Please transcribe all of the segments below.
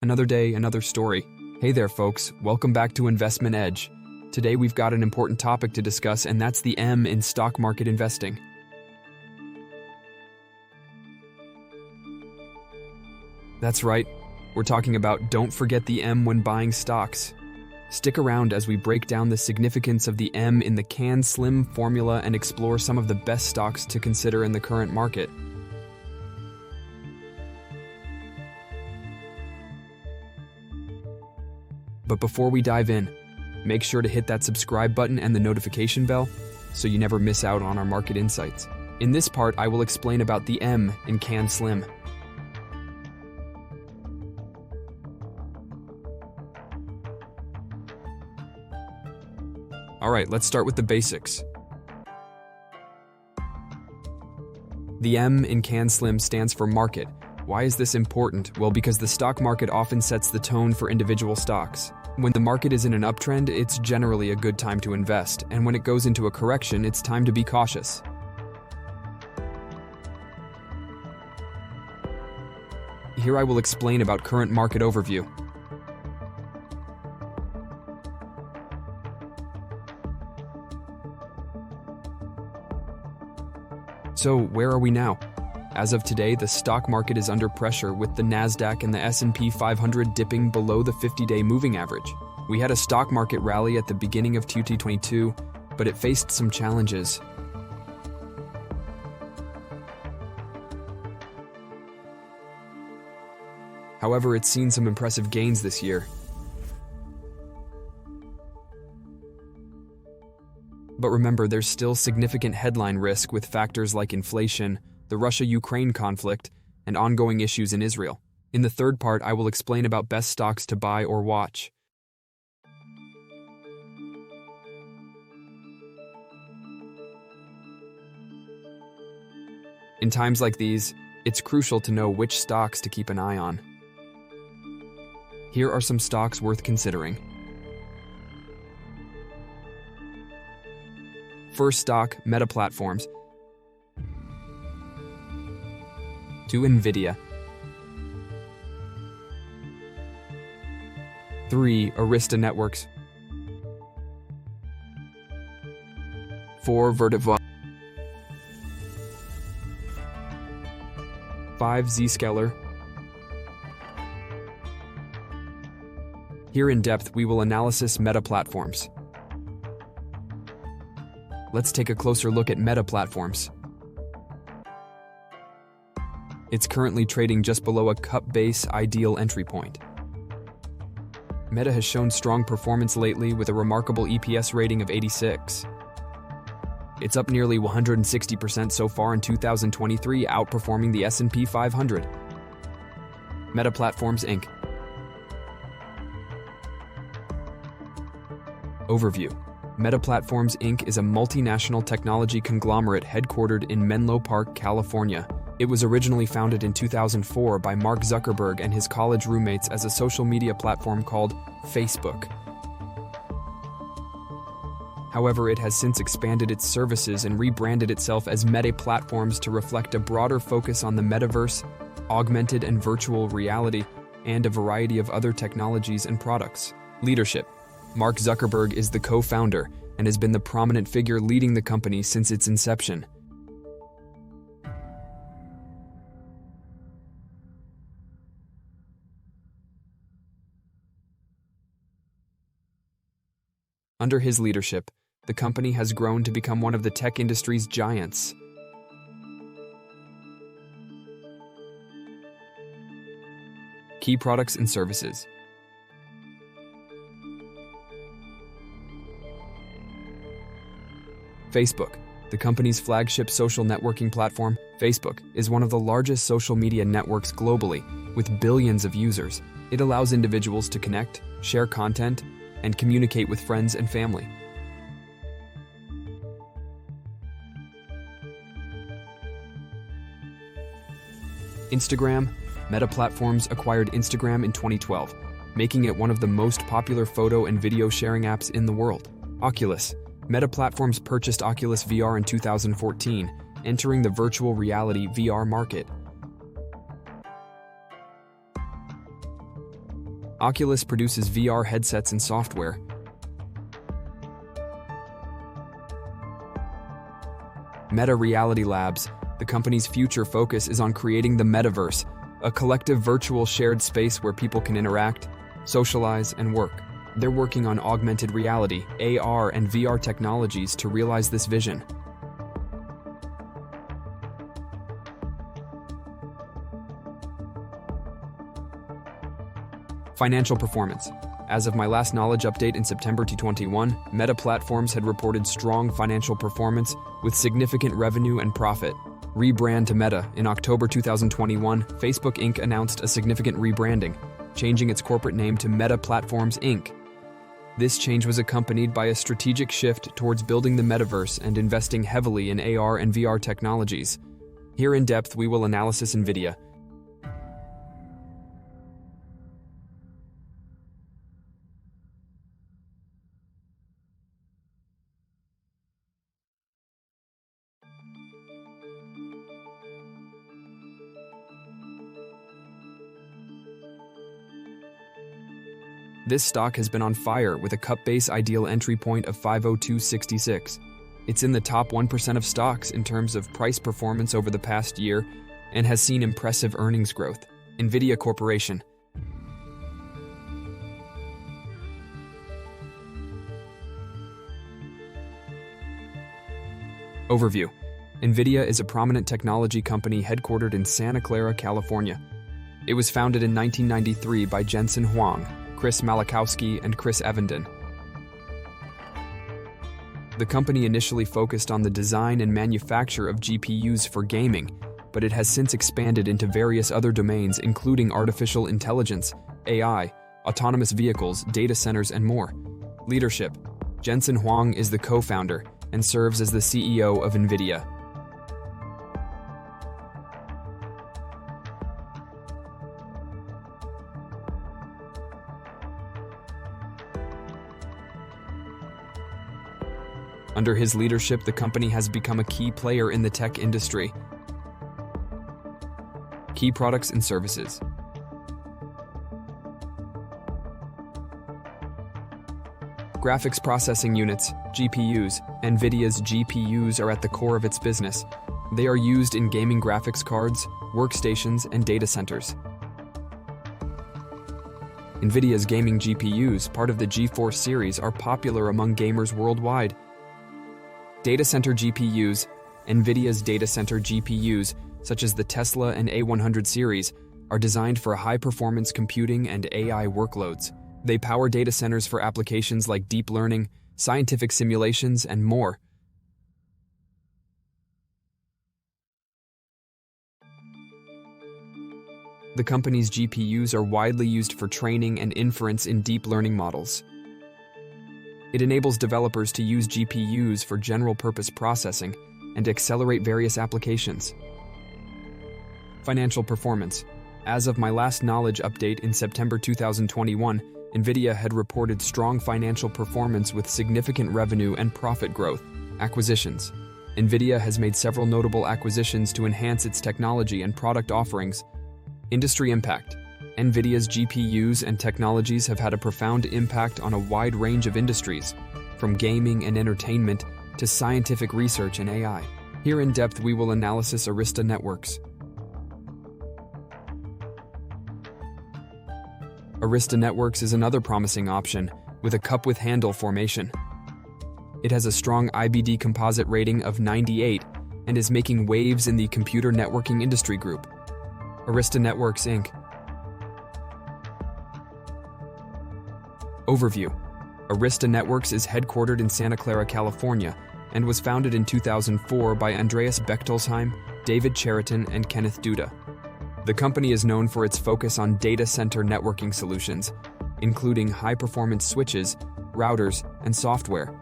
Another day, another story. Hey there, folks. Welcome back to Investment Edge. Today we've got an important topic to discuss, and that's the M in stock market investing. That's right. We're talking about don't forget the M when buying stocks. Stick around as we break down the significance of the M in the CAN-SLIM formula and explore some of the best stocks to consider in the current market. But before we dive in, make sure to hit that subscribe button and the notification bell so you never miss out on our market insights. In this part, I will explain about the M in CAN-SLIM. Alright, let's start with the basics. The M in CAN-SLIM stands for market. Why is this important? Well, because the stock market often sets the tone for individual stocks. When the market is in an uptrend, it's generally a good time to invest, and when it goes into a correction, it's time to be cautious. Here I will explain about current market overview. So, where are we now? As of today, the stock market is under pressure with the Nasdaq and the S&P 500 dipping below the 50-day moving average. We had a stock market rally at the beginning of 2022, but it faced some challenges. However, it's seen some impressive gains this year. But remember, there's still significant headline risk with factors like inflation, the Russia-Ukraine conflict, and ongoing issues in Israel. In the third part, I will explain about best stocks to buy or watch. In times like these, it's crucial to know which stocks to keep an eye on. Here are some stocks worth considering. First stock, Meta Platforms. 2. Nvidia. 3. Arista Networks. 4. Vertiv. 5. Zscaler. Here in depth, we will analysis Meta Platforms. Let's take a closer look at Meta Platforms. It's currently trading just below a cup base ideal entry point. Meta has shown strong performance lately with a remarkable EPS rating of 86. It's up nearly 160% so far in 2023, outperforming the S&P 500. Meta Platforms Inc. Overview. Meta Platforms Inc. is a multinational technology conglomerate headquartered in Menlo Park, California. It was originally founded in 2004 by Mark Zuckerberg and his college roommates as a social media platform called Facebook. However, it has since expanded its services and rebranded itself as Meta Platforms to reflect a broader focus on the metaverse, augmented and virtual reality, and a variety of other technologies and products. Leadership. Mark Zuckerberg is the co-founder and has been the prominent figure leading the company since its inception. Under his leadership, the company has grown to become one of the tech industry's giants. Key products and services. Facebook, the company's flagship social networking platform. Facebook is one of the largest social media networks globally, with billions of users. It allows individuals to connect, share content, and communicate with friends and family. Instagram. Meta Platforms acquired Instagram in 2012, making it one of the most popular photo and video sharing apps in the world. Oculus. Meta Platforms purchased Oculus VR in 2014, entering the virtual reality VR market. Oculus produces VR headsets and software. Meta Reality Labs, the company's future focus is on creating the metaverse, a collective virtual shared space where people can interact, socialize, and work. They're working on augmented reality, AR, and VR technologies to realize this vision. Financial performance. As of my last knowledge update in September 2021, Meta Platforms had reported strong financial performance with significant revenue and profit. Rebrand to Meta. In October 2021, Facebook Inc. announced a significant rebranding, changing its corporate name to Meta Platforms Inc. This change was accompanied by a strategic shift towards building the metaverse and investing heavily in AR and VR technologies. Here in depth, we will analysis Nvidia. This stock has been on fire with a cup base ideal entry point of 502.66. It's in the top 1% of stocks in terms of price performance over the past year and has seen impressive earnings growth. Nvidia Corporation. Overview. Nvidia is a prominent technology company headquartered in Santa Clara, California. It was founded in 1993 by Jensen Huang, Chris Malachowski, and Chris Evenden. The company initially focused on the design and manufacture of GPUs for gaming, but it has since expanded into various other domains including artificial intelligence, AI, autonomous vehicles, data centers, and more. Leadership. Jensen Huang is the co-founder and serves as the CEO of Nvidia. Under his leadership, the company has become a key player in the tech industry. Key products and services. Graphics processing units, GPUs. Nvidia's GPUs are at the core of its business. They are used in gaming graphics cards, workstations, and data centers. Nvidia's gaming GPUs, part of the GeForce series, are popular among gamers worldwide. Data center GPUs. Nvidia's data center GPUs, such as the Tesla and A100 series, are designed for high-performance computing and AI workloads. They power data centers for applications like deep learning, scientific simulations, and more. The company's GPUs are widely used for training and inference in deep learning models. It enables developers to use GPUs for general-purpose processing and accelerate various applications. Financial performance. As of my last knowledge update in September 2021, Nvidia had reported strong financial performance with significant revenue and profit growth. Acquisitions. Nvidia has made several notable acquisitions to enhance its technology and product offerings. Industry impact. Nvidia's GPUs and technologies have had a profound impact on a wide range of industries, from gaming and entertainment to scientific research and AI. Here in depth, we will analysis Arista Networks. Arista Networks is another promising option with a cup-with-handle formation. It has a strong IBD composite rating of 98 and is making waves in the computer networking industry group. Arista Networks Inc. Overview. Arista Networks is headquartered in Santa Clara, California, and was founded in 2004 by Andreas Bechtolsheim, David Cheriton, and Kenneth Duda. The company is known for its focus on data center networking solutions, including high-performance switches, routers, and software.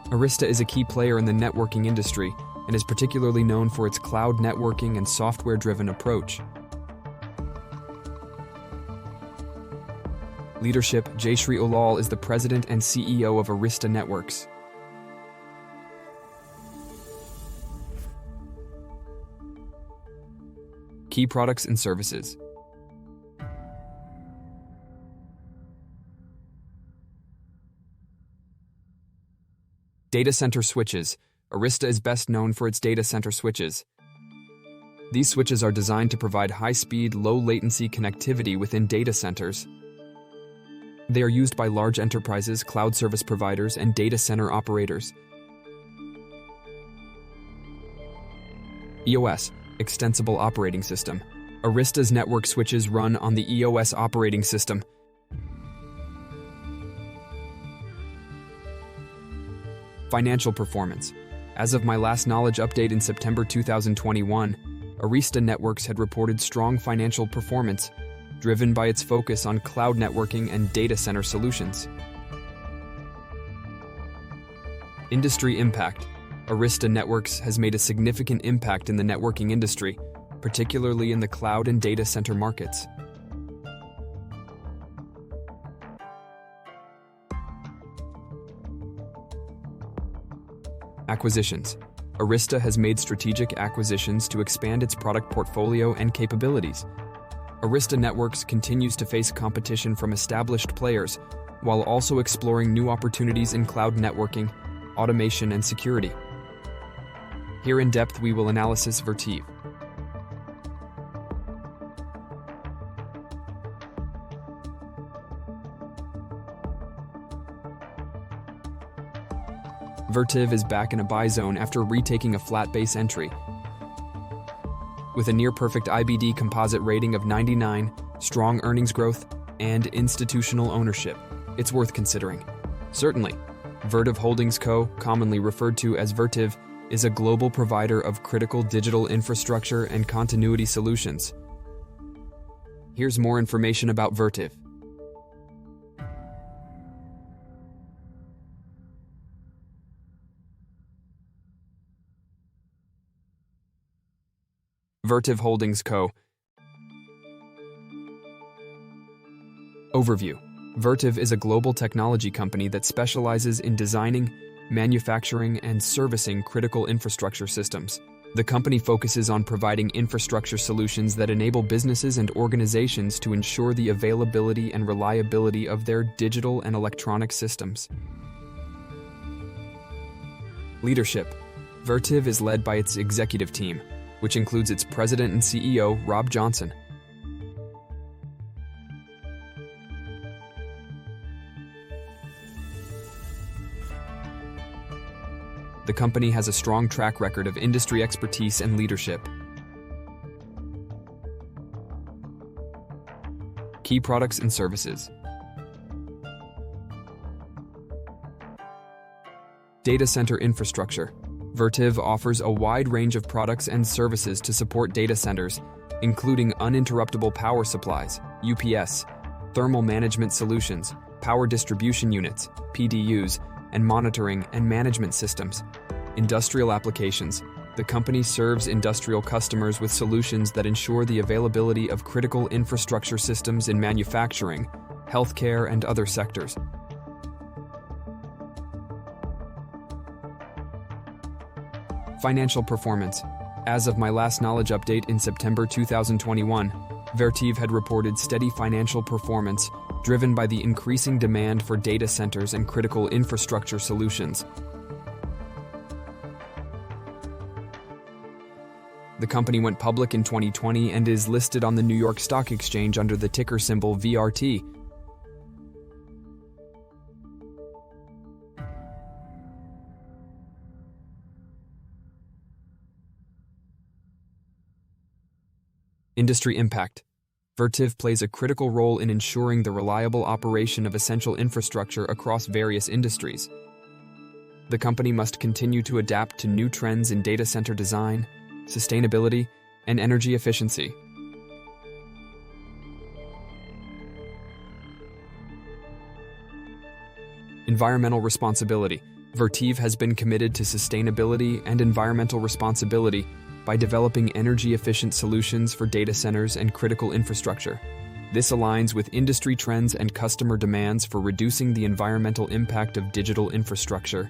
Arista is a key player in the networking industry and is particularly known for its cloud networking and software-driven approach. Leadership. Jayshree Ullal is the president and CEO of Arista Networks. Key products and services. Data center switches. Arista is best known for its data center switches. These switches are designed to provide high-speed, low-latency connectivity within data centers. They are used by large enterprises, cloud service providers, and data center operators. EOS, Extensible Operating System. Arista's network switches run on the EOS operating system. Financial performance. As of my last knowledge update in September 2021, Arista Networks had reported strong financial performance, driven by its focus on cloud networking and data center solutions. Industry impact. Arista Networks has made a significant impact in the networking industry, particularly in the cloud and data center markets. Acquisitions. Arista has made strategic acquisitions to expand its product portfolio and capabilities. Arista Networks continues to face competition from established players, while also exploring new opportunities in cloud networking, automation, and security. Here in depth, we will analysis Vertiv. Vertiv is back in a buy zone after retaking a flat base entry. With a near-perfect IBD composite rating of 99, strong earnings growth, and institutional ownership, it's worth considering. Certainly, Vertiv Holdings Co., commonly referred to as Vertiv, is a global provider of critical digital infrastructure and continuity solutions. Here's more information about Vertiv. Vertiv Holdings Co. Overview. Vertiv is a global technology company that specializes in designing, manufacturing, and servicing critical infrastructure systems. The company focuses on providing infrastructure solutions that enable businesses and organizations to ensure the availability and reliability of their digital and electronic systems. Leadership. Vertiv is led by its executive team, which includes its president and CEO, Rob Johnson. The company has a strong track record of industry expertise and leadership. Key products and services. Data center infrastructure. Vertiv offers a wide range of products and services to support data centers, including uninterruptible power supplies, UPS, thermal management solutions, power distribution units, PDUs, and monitoring and management systems. Industrial applications. The company serves industrial customers with solutions that ensure the availability of critical infrastructure systems in manufacturing, healthcare, and other sectors. Financial performance. As of my last knowledge update in September 2021, Vertiv had reported steady financial performance driven by the increasing demand for data centers and critical infrastructure solutions. The company went public in 2020 and is listed on the New York Stock Exchange under the ticker symbol VRT. Industry impact. Vertiv plays a critical role in ensuring the reliable operation of essential infrastructure across various industries. The company must continue to adapt to new trends in data center design, sustainability, and energy efficiency. Environmental responsibility. Vertiv has been committed to sustainability and environmental responsibility by developing energy-efficient solutions for data centers and critical infrastructure. This aligns with industry trends and customer demands for reducing the environmental impact of digital infrastructure.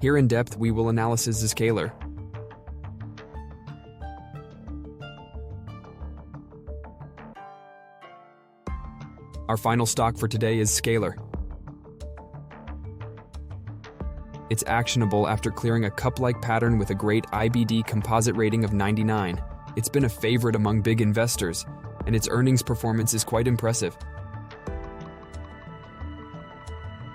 Here in depth, we will analyze Zscaler. Our final stock for today is Zscaler. It's actionable after clearing a cup-like pattern with a great IBD composite rating of 99. It's been a favorite among big investors, and its earnings performance is quite impressive.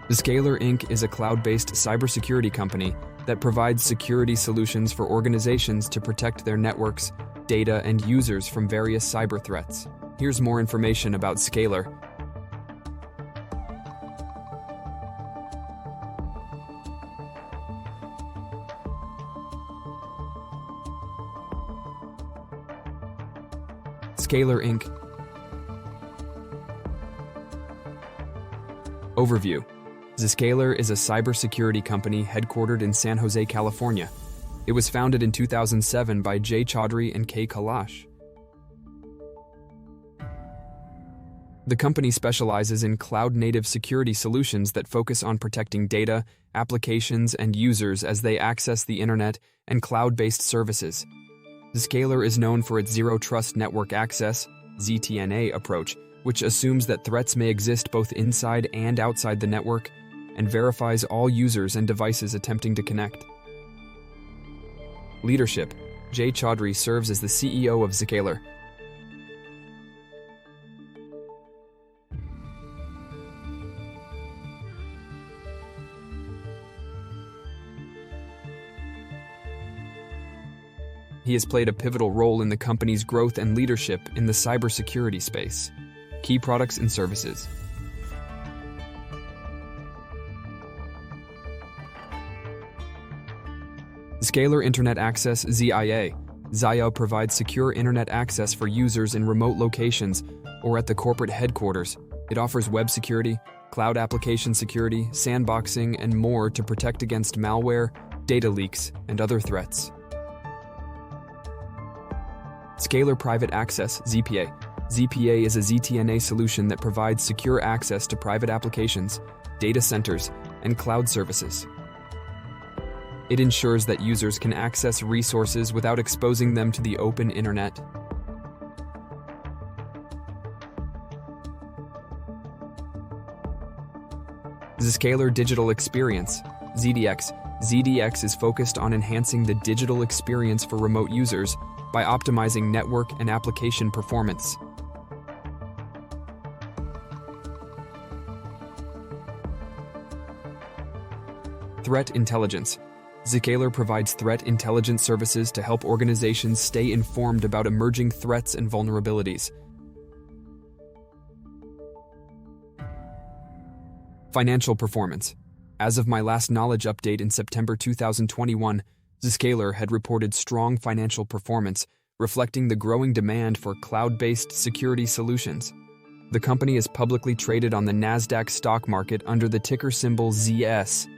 Zscaler Inc. is a cloud-based cybersecurity company that provides security solutions for organizations to protect their networks, data, and users from various cyber threats. Here's more information about Zscaler. Zscaler Inc. Overview. Zscaler is a cybersecurity company headquartered in San Jose, California. It was founded in 2007 by Jay Chaudhry and K. Kailash. The company specializes in cloud-native security solutions that focus on protecting data, applications, and users as they access the internet and cloud-based services. Zscaler is known for its Zero Trust Network Access (ZTNA) approach, which assumes that threats may exist both inside and outside the network, and verifies all users and devices attempting to connect. Leadership. Jay Chaudhry serves as the CEO of Zscaler. He has played a pivotal role in the company's growth and leadership in the cybersecurity space. Key products and services. Zscaler Internet Access (ZIA). ZIA provides secure internet access for users in remote locations or at the corporate headquarters. It offers web security, cloud application security, sandboxing, and more to protect against malware, data leaks, and other threats. Zscaler Private Access (ZPA). ZPA is a ZTNA solution that provides secure access to private applications, data centers, and cloud services. It ensures that users can access resources without exposing them to the open internet. Zscaler Digital Experience (ZDX). ZDX is focused on enhancing the digital experience for remote users by optimizing network and application performance. Threat Intelligence. Zscaler provides threat intelligence services to help organizations stay informed about emerging threats and vulnerabilities. Financial performance. As of my last knowledge update in September 2021, Zscaler had reported strong financial performance, reflecting the growing demand for cloud-based security solutions. The company is publicly traded on the Nasdaq stock market under the ticker symbol ZS.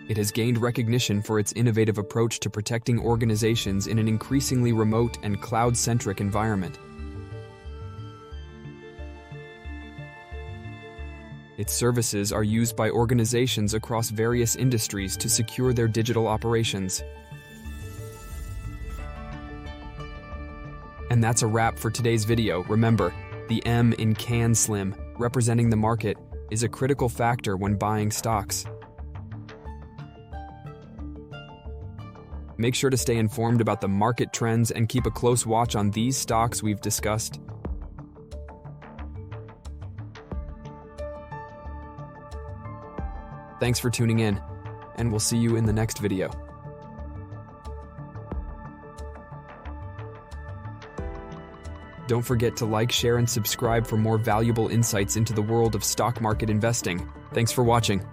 It has gained recognition for its innovative approach to protecting organizations in an increasingly remote and cloud-centric environment. Its services are used by organizations across various industries to secure their digital operations. And that's a wrap for today's video. Remember, the M in CAN SLIM, representing the market, is a critical factor when buying stocks. Make sure to stay informed about the market trends and keep a close watch on these stocks we've discussed. Thanks for tuning in, and we'll see you in the next video. Don't forget to like, share, and subscribe for more valuable insights into the world of stock market investing. Thanks for watching.